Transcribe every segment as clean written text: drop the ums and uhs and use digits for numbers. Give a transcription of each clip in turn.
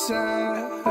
sad.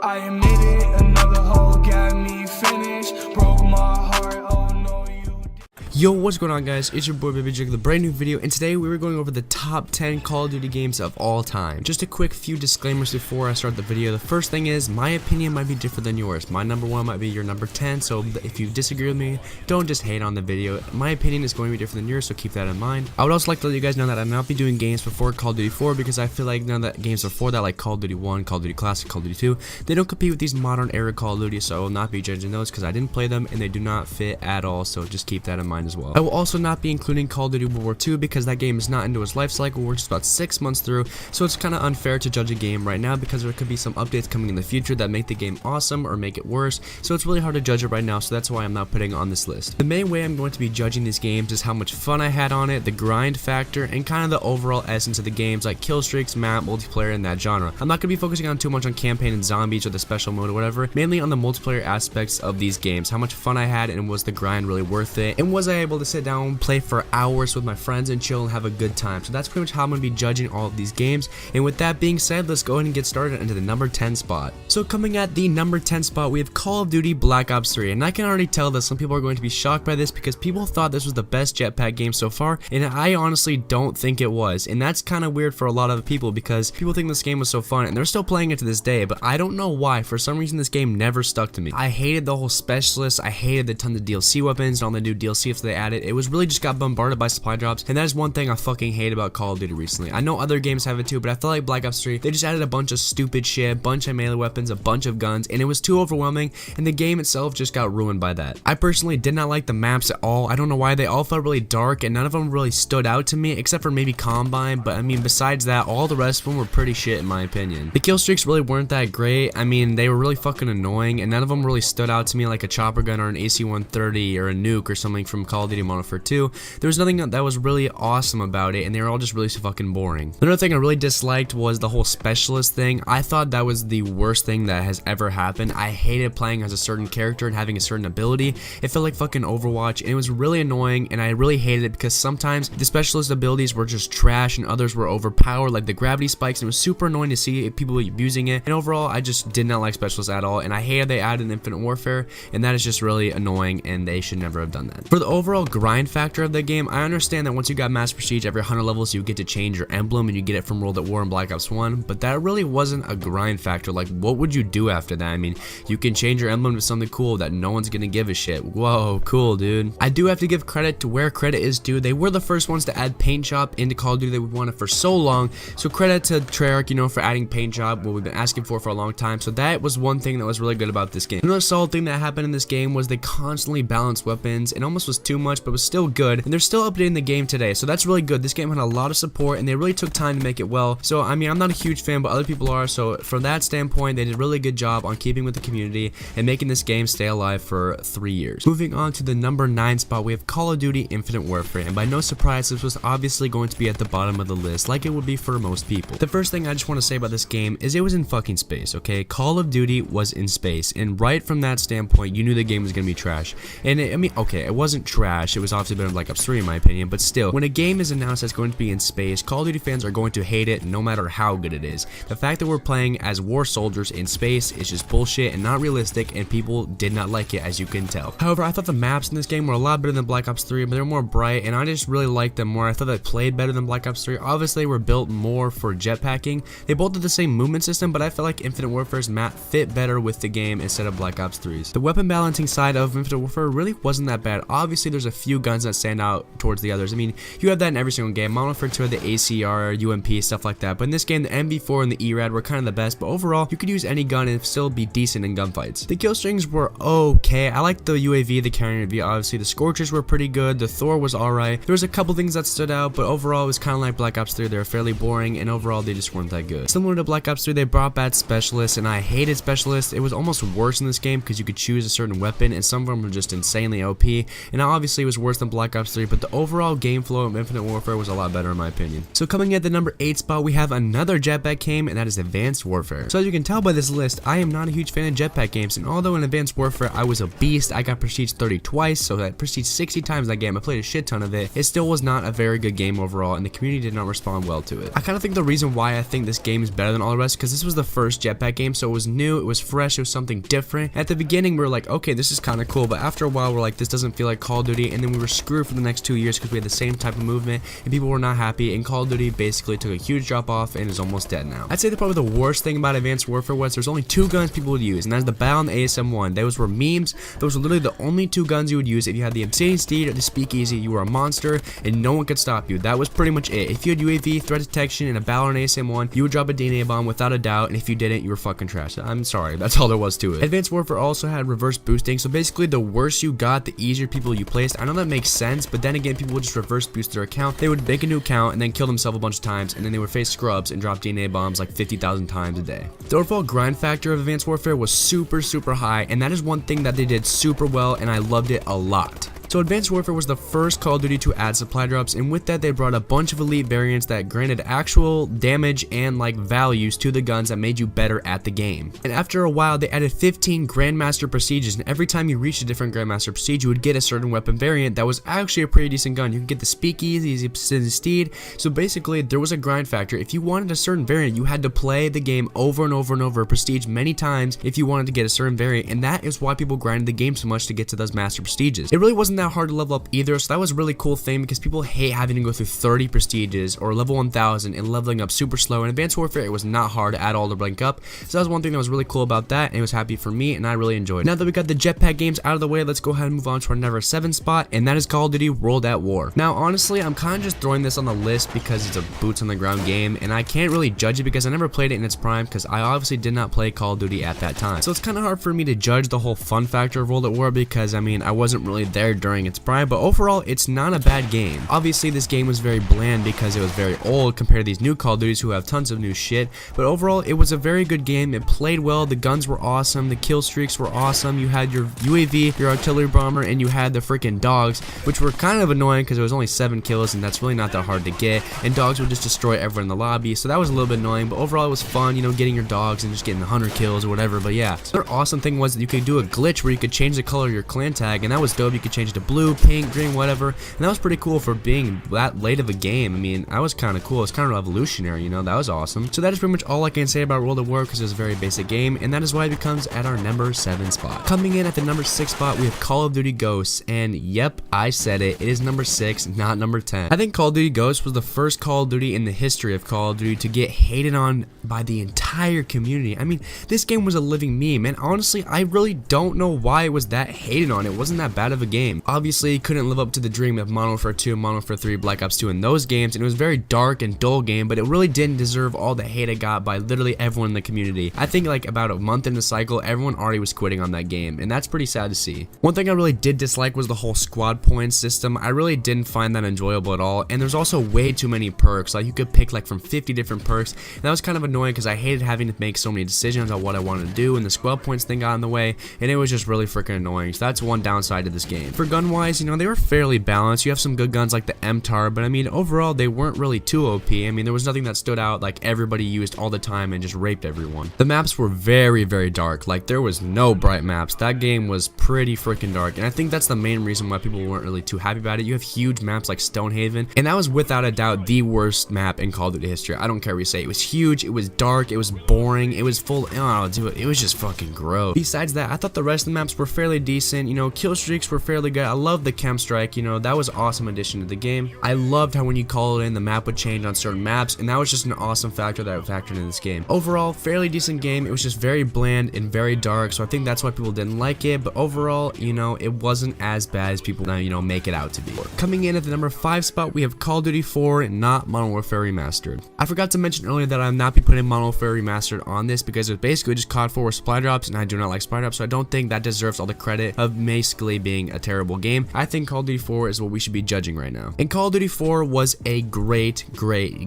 I admit it, another hoe got me finished, broke my heart, oh no you did. Yo, what's going on guys, it's your boy Baby Jig with a brand new video, and today we were going over the top 10 Call of Duty games of all time. Just a quick few disclaimers before I start the video. The first thing is, my opinion might be different than yours. My number 1 might be your number 10, so if you disagree with me, don't just hate on the video. My opinion is going to be different than yours, so keep that in mind. I would also like to let you guys know that I'll not be doing games before Call of Duty 4, because I feel like none of the games before that, like Call of Duty 1, Call of Duty Classic, Call of Duty 2, they don't compete with these modern era Call of Duty, so I will not be judging those because I didn't play them and they do not fit at all, so just keep that in mind as well. I will also not be including Call of Duty World War II because that game is not into its life cycle. We're just about 6 months through, so it's kind of unfair to judge a game right now because there could be some updates coming in the future that make the game awesome or make it worse, so it's really hard to judge it right now, so that's why I'm not putting it on this list. The main way I'm going to be judging these games is how much fun I had on it, the grind factor, and kind of the overall essence of the games like kill streaks, map, multiplayer, and that genre. I'm not going to be focusing on too much on campaign and zombies or the special mode or whatever, mainly on the multiplayer aspects of these games, how much fun I had and was the grind really worth it, and was I able to sit down, play for hours with my friends and chill and have a good time. So that's pretty much how I'm going to be judging all of these games, and with that being said, let's go ahead and get started into the number 10 spot. So coming at the number 10 spot, we have Call of Duty Black Ops 3, and I can already tell that some people are going to be shocked by this because people thought this was the best jetpack game so far, and I honestly don't think it was, and that's kind of weird for a lot of people because people think this game was so fun and they're still playing it to this day, but I don't know why. For some reason this game never stuck to me. I hated the whole specialist, I hated the tons of DLC weapons and all the new DLC that they added. It was really just got bombarded by supply drops, and that is one thing I fucking hate about Call of Duty recently. I know other games have it too, but I feel like Black Ops 3, they just added a bunch of stupid shit, a bunch of melee weapons, a bunch of guns, and it was too overwhelming, and the game itself just got ruined by that. I personally did not like the maps at all. I don't know why, they all felt really dark, and none of them really stood out to me, except for maybe Combine, but I mean, besides that, all the rest of them were pretty shit in my opinion. The kill streaks really weren't that great. I mean, they were really fucking annoying, and none of them really stood out to me like a chopper gun or an AC-130 or a nuke or something from Call of Duty Modern Warfare 2. There was nothing that was really awesome about it, and they were all just really fucking boring. Another thing I really disliked was the whole specialist thing. I thought that was the worst thing that has ever happened. I hated playing as a certain character and having a certain ability. It felt like fucking Overwatch, and it was really annoying, and I really hated it because sometimes the specialist abilities were just trash and others were overpowered, like the gravity spikes, and it was super annoying to see people abusing it. And overall, I just did not like specialists at all, and I hated they added Infinite Warfare, and that is just really annoying, and they should never have done that. For the overall grind factor of the game, I understand that once you got Mass Prestige, every 100 levels you get to change your emblem, and you get it from World at War and Black Ops 1, but that really wasn't a grind factor. Like, what would you do after that? I mean, you can change your emblem to something cool that no one's gonna give a shit. Whoa, cool, dude. I do have to give credit to where credit is due. They were the first ones to add Paint Shop into Call of Duty that we wanted for so long, so credit to Treyarch, you know, for adding Paint Shop, what we've been asking for a long time. So that was one thing that was really good about this game. Another solid thing that happened in this game was they constantly balanced weapons. It almost was too much, but it was still good, and they're still updating the game today, so that's really good. This game had a lot of support, and they really took time to make it well. So I mean, I'm not a huge fan, but other people are, so from that standpoint, they did a really good job on keeping with the community and making this game stay alive for 3 years. Moving on to the number 9 spot, we have Call of Duty Infinite Warfare, and by no surprise, this was obviously going to be at the bottom of the list, like it would be for most people. The first thing I just want to say about this game is it was in fucking space, okay? Call of Duty was in space, and right from that standpoint, you knew the game was going to be trash. And I mean, okay, it wasn't trash, it was obviously better than Black Ops 3 in my opinion, but still, when a game is announced that's going to be in space, Call of Duty fans are going to hate it no matter how good it is. The fact that we're playing as war soldiers in space is just bullshit and not realistic, and people did not like it, as you can tell. However, I thought the maps in this game were a lot better than Black Ops 3, but they're more bright, and I just really liked them more. I thought they played better than Black Ops 3. Obviously, they were built more for jetpacking. They both did the same movement system, but I felt like Infinite Warfare's map fit better with the game instead of Black Ops 3's. The weapon balancing side of Infinite Warfare really wasn't that bad. Obviously, there's a few guns that stand out towards the others. I mean, you have that in every single game. Modern Warfare 2 had the ACR, UMP, stuff like that, but in this game, the MV4 and the ERAD were kind of the best, but overall, you could use any gun and still be decent in gunfights. The kill strings were okay. I liked the UAV, the carrying UAV, obviously. The Scorchers were pretty good. The Thor was alright. There was a couple things that stood out, but overall, it was kind of like Black Ops 3. They were fairly boring, and overall, they just weren't that good. Similar to Black Ops 3, they brought back Specialists, and I hated Specialists. It was almost worse in this game because you could choose a certain weapon, and some of them were just insanely OP, and I obviously it was worse than Black Ops 3, but the overall game flow of Infinite Warfare was a lot better in my opinion. So coming at the number 8 spot, we have another jetpack game, and that is Advanced Warfare. So as you can tell by this list, I am not a huge fan of jetpack games, and although in Advanced Warfare I was a beast, I got Prestige 30 twice, so that Prestige 60 times that game, I played a shit ton of it, it still was not a very good game overall, and the community did not respond well to it. I kind of think the reason why I think this game is better than all the rest, because this was the first jetpack game, so it was new, it was fresh, it was something different. At the beginning we were like, okay, this is kind of cool, but after a while we're like, this doesn't feel like Call of Duty, and then we were screwed for the next 2 years because we had the same type of movement, and people were not happy, and Call of Duty basically took a huge drop off and is almost dead now. I'd say that probably the worst thing about Advanced Warfare was there's only 2 guns people would use, and that's the Battle and the ASM-1. Those were memes. Those were literally the only 2 guns you would use. If you had the Obsidian Steed or the Speakeasy, you were a monster, and no one could stop you. That was pretty much it. If you had UAV, threat detection, and a Battle and ASM-1, you would drop a DNA bomb without a doubt, and if you didn't, you were fucking trash. I'm sorry, that's all there was to it. Advanced Warfare also had reverse boosting, so basically the worse you got, the easier people you placed. I know that makes sense, but then again, people would just reverse boost their account. They would make a new account and then kill themselves a bunch of times, and then they would face scrubs and drop DNA bombs like 50,000 times a day. The overall grind factor of Advanced Warfare was super high, and that is one thing that they did super well, and I loved it a lot. So Advanced Warfare was the first Call of Duty to add supply drops, and with that they brought a bunch of elite variants that granted actual damage and like values to the guns that made you better at the game. And after a while they added 15 Grandmaster Prestiges, and every time you reached a different Grandmaster Prestige you would get a certain weapon variant that was actually a pretty decent gun. You could get the Speakeasy, the Obsidian Steed, so basically there was a grind factor. If you wanted a certain variant you had to play the game over and over Prestige many times if you wanted to get a certain variant, and that is why people grinded the game so much to get to those Master Prestiges. It really wasn't that hard to level up either, so that was a really cool thing because people hate having to go through 30 prestiges or level 1000 and leveling up super slow. In Advanced Warfare it was not hard at all to rank up, so that was one thing that was really cool about that, and it was happy for me and I really enjoyed it. Now that we got the jetpack games out of the way, let's go ahead and move on to our number 7 spot, and that is Call of Duty World at War. Now honestly I'm kind of just throwing this on the list because it's a boots on the ground game, and I can't really judge it because I never played it in its prime because I obviously did not play Call of Duty at that time, so it's kind of hard for me to judge the whole fun factor of World at War because I mean I wasn't really there during its prime, but overall it's not a bad game. Obviously this game was very bland because it was very old compared to these new Call of Duties who have tons of new shit, but overall it was a very good game. It played well, the guns were awesome, the kill streaks were awesome, you had your UAV, your artillery bomber, and you had the freaking dogs, which were kind of annoying because it was only 7 kills and that's really not that hard to get, and dogs would just destroy everyone in the lobby, so that was a little bit annoying, but overall it was fun, you know, getting your dogs and just getting 100 kills or whatever. But yeah, the other awesome thing was that you could do a glitch where you could change the color of your clan tag, and that was dope. You could change it to blue, pink, green, whatever, and that was pretty cool for being that late of a game. I mean, that was kind of cool. It's kind of revolutionary, you know, that was awesome. So that is pretty much all I can say about World at War because it was a very basic game, and that is why it becomes at our number 7 spot. Coming in at the number 6 spot, we have Call of Duty Ghosts, and yep, I said it, it is number 6, not number 10. I think Call of Duty Ghosts was the first Call of Duty in the history of Call of Duty to get hated on by the entire community. I mean, this game was a living meme, and honestly, I really don't know why it was that hated on. It wasn't that bad of a game. Obviously, it couldn't live up to the dream of Modern Warfare 2, Modern Warfare 3, Black Ops 2 in those games, and it was a very dark and dull game, but it really didn't deserve all the hate it got by literally everyone in the community. I think like about a month in the cycle, everyone already was quitting on that game, and that's pretty sad to see. One thing I really did dislike was the whole squad points system. I really didn't find that enjoyable at all, and there's also way too many perks. Like you could pick like from 50 different perks, and that was kind of annoying because I hated having to make so many decisions on what I wanted to do, and the squad points thing got in the way, and it was just really freaking annoying. So that's one downside to this game. For gun wise, you know, they were fairly balanced. You have some good guns like the MTAR, but I mean overall they weren't really too OP. I mean there was nothing that stood out like everybody used all the time and just raped everyone. The maps were very dark, like there was no bright maps. That game was pretty freaking dark, and I think that's the main reason why people weren't really too happy about it. You have huge maps like Stonehaven, and that was without a doubt the worst map in Call of Duty history. I don't care what you say. It was huge, it was dark, it was boring, it was full, oh dude, it was just fucking gross. Besides that, I thought the rest of the maps were fairly decent. You know, kill streaks were fairly good. I love the chem strike, you know, that was an awesome addition to the game. I loved how when you call it in, the map would change on certain maps, and that was just an awesome factor that factored in this game. Overall, fairly decent game. It was just very bland and very dark, so I think that's why people didn't like it, but overall, you know, it wasn't as bad as people, you know, make it out to be. Coming in at the number 5 spot, we have Call of Duty 4, not Modern Warfare Remastered. I forgot to mention earlier that I will not be putting Modern Warfare Remastered on this because it's basically just COD 4 with supply drops, and I do not like supply drops, so I don't think that deserves all the credit of basically being a terrible terrible game. I think Call of Duty 4 is what we should be judging right now. And Call of Duty 4 was a great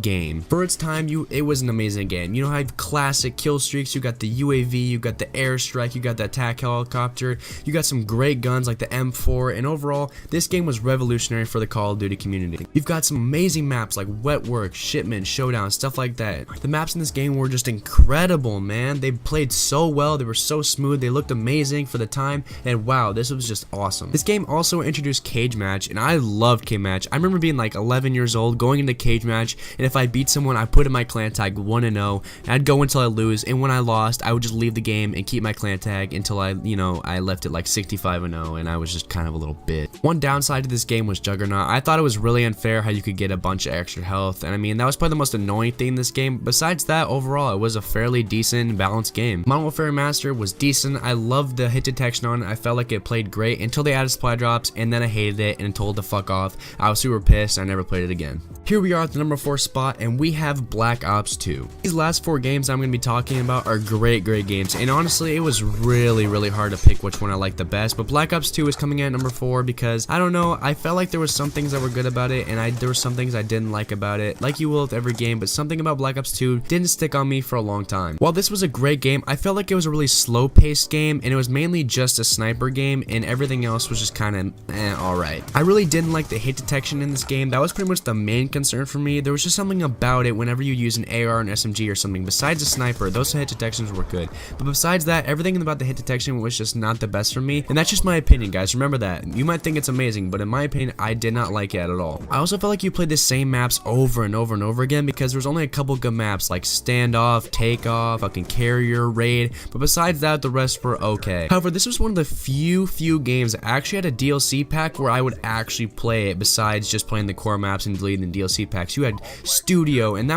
game. For its time, it was an amazing game. You know, I have classic kill streaks, you got the UAV, you got the airstrike, you got the attack helicopter, you got some great guns like the M4, and overall, this game was revolutionary for the Call of Duty community. You've got some amazing maps like Wet Work, Shipment, Showdown, stuff like that. The maps in this game were just incredible, man. They played so well, they were so smooth, they looked amazing for the time, and wow, this was just awesome. This game also introduced Cage Match, and I loved Cage Match. I remember being like 11 years old, going into Cage Match, and if I beat someone, I put in my clan tag 1-0, and I'd go until I lose, and when I lost, I would just leave the game and keep my clan tag until I left it like 65-0, and I was just kind of a little bit. One downside to this game was Juggernaut. I thought it was really unfair how you could get a bunch of extra health, and I mean, that was probably the most annoying thing in this game. Besides that, overall, it was a fairly decent, balanced game. Modern Warfare Master was decent. I loved the hit detection on it. I felt like it played great until they added supply drops, and then I hated it and told to fuck off. I was super pissed. I never played it again. Here we are at the number 4 spot, and we have Black Ops 2. These last 4 games I'm going to be talking about are great games, and honestly, it was really hard to pick which one I liked the best, but Black Ops 2 is coming in at number 4 because, I don't know, I felt like there was some things that were good about it, and there were some things I didn't like about it, like you will with every game, but something about Black Ops 2 didn't stick on me for a long time. While this was a great game, I felt like it was a really slow-paced game, and it was mainly just a sniper game, and everything else was just kind of alright. I really didn't like the hit detection in this game. That was pretty much the main concern for me. There was just something about it whenever you use an AR, an SMG, or something. Besides a sniper, those hit detections were good, but besides that, everything about the hit detection was just not the best for me, and that's just my opinion, guys. Remember that. You might think it's amazing, but in my opinion, I did not like it at all. I also felt like you played the same maps over and over again because there was only a couple good maps like Standoff, Takeoff, fucking Carrier, Raid, but besides that, the rest were okay. However, this was one of the few games that actually had a DLC pack where I would actually play it besides just playing the core maps and deleting the DLC packs. You had Studio, and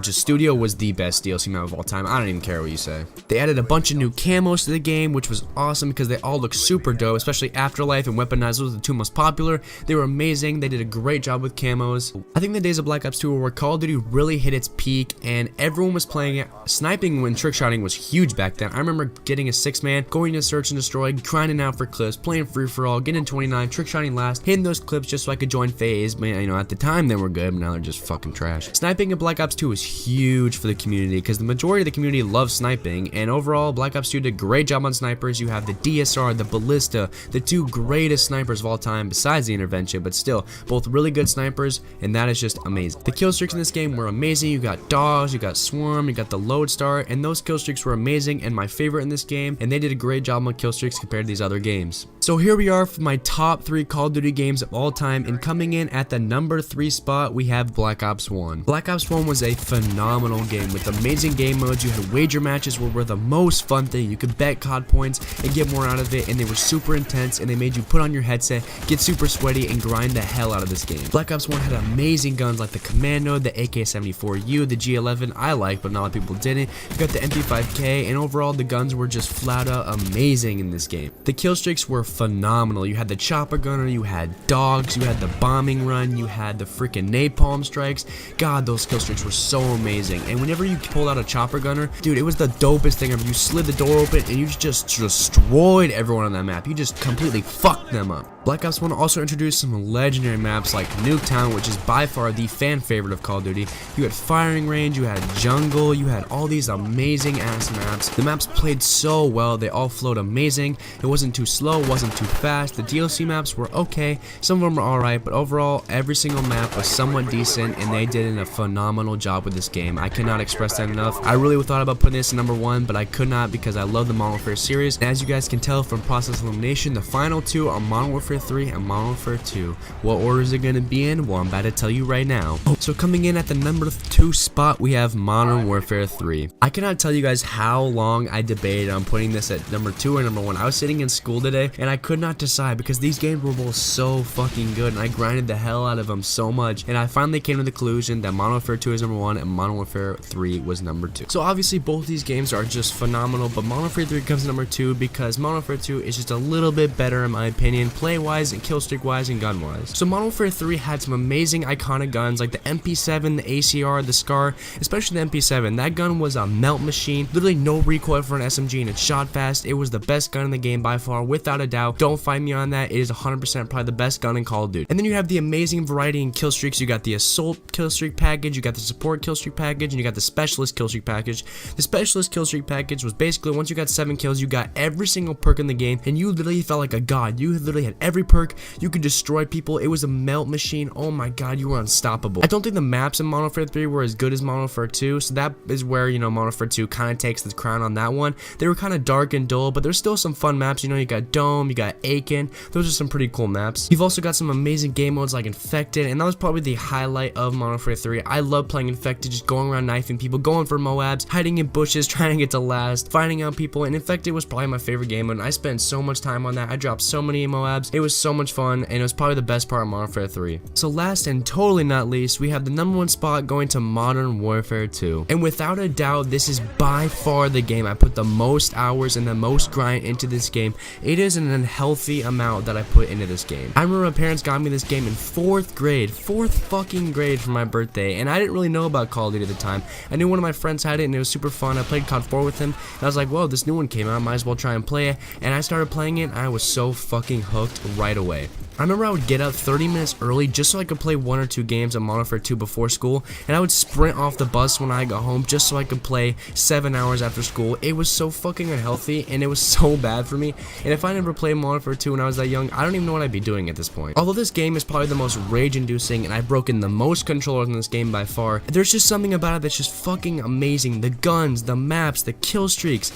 Studio was the best DLC map of all time. I don't even care what you say. They added a bunch of new camos to the game, which was awesome because they all look super dope, especially Afterlife and Weaponized. Those were the 2 most popular. They were amazing. They did a great job with camos. I think the days of Black Ops 2 were where Call of Duty really hit its peak and everyone was playing it. Sniping and trickshotting was huge back then. I remember getting a 6-man, going to search and destroy, grinding out for clips, playing free-for-all, getting 29, trickshotting last, hitting those clips just so I could join FaZe. But, at the time they were good, but now they're just fucking trash. Sniping in Black Ops 2 was huge for the community because the majority of the community loves sniping, and overall, Black Ops 2 did a great job on snipers. You have the DSR, the Ballista, the 2 greatest snipers of all time besides the Intervention, but still, both really good snipers, and that is just amazing. The kill streaks in this game were amazing. You got Dogs, you got Swarm, you got the Lodestar, and those kill streaks were amazing and my favorite in this game, and they did a great job on kill streaks compared to these other games. So here we are for my top 3 Call of Duty games of all time, and coming in at the number 3 spot, we have Black Ops 1. Black Ops 1 was a phenomenal game with amazing game modes. You had wager matches where were the most fun thing. You could bet COD points and get more out of it, and they were super intense, and they made you put on your headset, get super sweaty, and grind the hell out of this game. Black Ops 1 had amazing guns like the Commando, the AK-74U, the G11, I like, but not a lot of people didn't. You got the MP5K, and overall the guns were just flat out amazing in this game. The kill streaks were phenomenal. You had the chopper gunner, you had Dogs, you had the bombing run, you had the freaking napalm strikes. God, those kill streaks were so amazing. And whenever you pulled out a chopper gunner, dude, it was the dopest thing ever. You slid the door open and you just destroyed everyone on that map. You just completely fucked them up. Black Ops 1 also introduced some legendary maps like Nuketown, which is by far the fan favorite of Call of Duty. You had Firing Range, you had Jungle, you had all these amazing ass maps. The maps played so well, they all flowed amazing. It wasn't too slow, wasn't too fast. The DLC maps were okay, some of them were alright, but overall every single map was somewhat decent, and they did a phenomenal job with this game. I cannot express that enough. I really thought about putting this in number 1, but I could not because I love the Modern Warfare series. And as you guys can tell from process elimination, the final 2 are Modern Warfare 3 and Modern Warfare 2. What order is it going to be in? Well, I'm about to tell you right now. So coming in at the number 2 spot, we have Modern Warfare 3. I cannot tell you guys how long I debated on putting this at number 2 or number 1. I was sitting in school today and I could not decide because these games were both so fucking good and I grinded the hell out of them so much, and I finally came to the conclusion that Modern Warfare 2 is number 1 and Modern Warfare 3 was number 2. So obviously both these games are just phenomenal, but Modern Warfare 3 comes number 2 because Modern Warfare 2 is just a little bit better in my opinion. Play wise and kill streak wise and gun wise. So Modern Warfare 3 had some amazing iconic guns like the MP7, the ACR, the SCAR, especially the MP7. That gun was a melt machine, literally no recoil for an SMG, and it shot fast. It was the best gun in the game by far, without a doubt. Don't fight me on that. It is 100% probably the best gun in Call of Duty. And then you have the amazing variety in kill streaks. You got the assault kill streak package, you got the support kill streak package, and you got the specialist kill streak package. The specialist kill streak package was basically once you got 7 kills, you got every single perk in the game, and you literally felt like a god. You literally had every perk. You could destroy people. It was a melt machine. Oh my god, you were unstoppable. I don't think the maps in Modern Warfare 3 were as good as Modern Warfare 2, so that is where, you know, Modern Warfare 2 kind of takes the crown on that one. They were kind of dark and dull, but there's still some fun maps. You know, you got Dome, you got Aiken. Those are some pretty cool maps. You've also got some amazing game modes like Infected, and that was probably the highlight of Modern Warfare 3. I love playing Infected, just going around knifing people, going for Moabs, hiding in bushes, trying to get to last, finding out people, and Infected was probably my favorite game mode, and I spent so much time on that. I dropped so many Moabs. It was so much fun, and it was probably the best part of Modern Warfare 3. So last and totally not least, we have the #1 spot going to Modern Warfare 2. And without a doubt, this is by far the game I put the most hours and the most grind into this game. It is an unhealthy amount that I put into this game. I remember my parents got me this game in 4th grade, 4th fucking grade for my birthday, and I didn't really know about Call of Duty at the time. I knew one of my friends had it and it was super fun. I played COD 4 with him, and I was like, whoa, this new one came out, might as well try and play it. And I started playing it, and I was so fucking hooked right away. I remember I would get up 30 minutes early just so I could play 1 or 2 games of Modern Warfare 2 before school, and I would sprint off the bus when I got home just so I could play 7 hours after school. It was so fucking unhealthy, and it was so bad for me, and if I never played Modern Warfare 2 when I was that young, I don't even know what I'd be doing at this point. Although this game is probably the most rage-inducing, and I've broken the most controllers in this game by far, there's just something about it that's just fucking amazing. The guns, the maps, the kill streaks,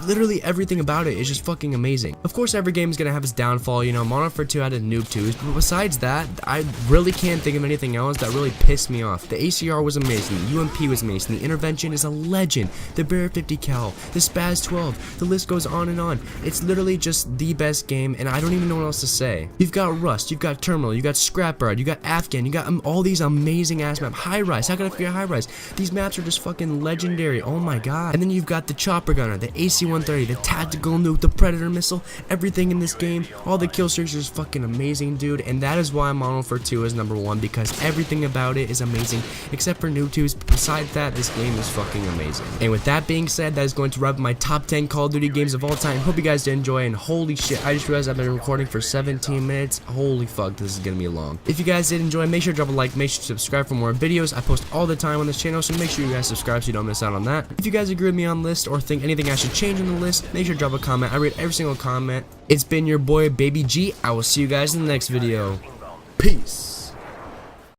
literally everything about it is just fucking amazing. Of course, every game is gonna have its downfall. You know, Modern Warfare 2 had a noob twos, but besides that, I really can't think of anything else that really pissed me off. The ACR was amazing, the UMP was amazing, the intervention is a legend, the Bear 50 cal, the Spaz 12, the list goes on and on. It's literally just the best game, and I don't even know what else to say. You've got Rust, you've got Terminal, you got Scrapyard, you got Afghan, you got all these amazing ass maps. High Rise, how could I forget High Rise? These maps are just fucking legendary. Oh my god. And then you've got the Chopper Gunner, the AC-130, the Tactical Nuke, the Predator Missile, everything in this game. All the kill streaks are just fucking amazing, dude, and that is why Modern Warfare 2 is #1, because everything about it is amazing except for noob twos. Besides that, this game is fucking amazing. And with that being said, that is going to wrap up my top 10 Call of Duty games of all time. Hope you guys did enjoy, and holy shit, I just realized I've been recording for 17 minutes. Holy fuck, this is gonna be long. If you guys did enjoy, make sure to drop a like, make sure to subscribe for more videos. I post all the time on this channel, so make sure you guys subscribe so you don't miss out on that. If you guys agree with me on the list or think anything I should change on the list, make sure to drop a comment. I read every single comment. It's been your boy Baby G. I will see you guys in the next video. Peace.